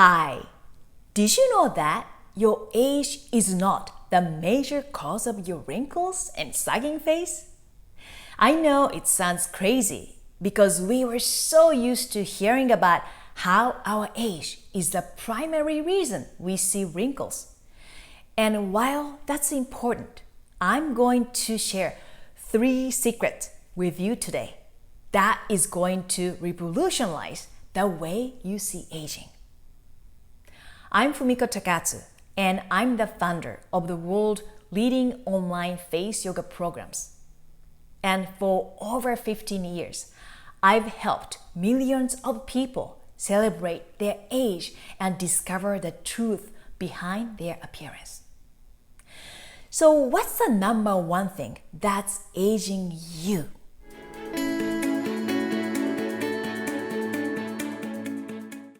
Hi! Did you know that your age is not the major cause of your wrinkles and sagging face? I know it sounds crazy because we were so used to hearing about how our age is the primary reason we see wrinkles. And while that's important, I'm going to share 3 secrets with you today that is going to revolutionize the way you see aging. I'm Fumiko Takatsu, and I'm the founder of the world's leading online face yoga programs. And for over 15 years, I've helped millions of people celebrate their age and discover the truth behind their appearance. So what's the number one thing that's aging you?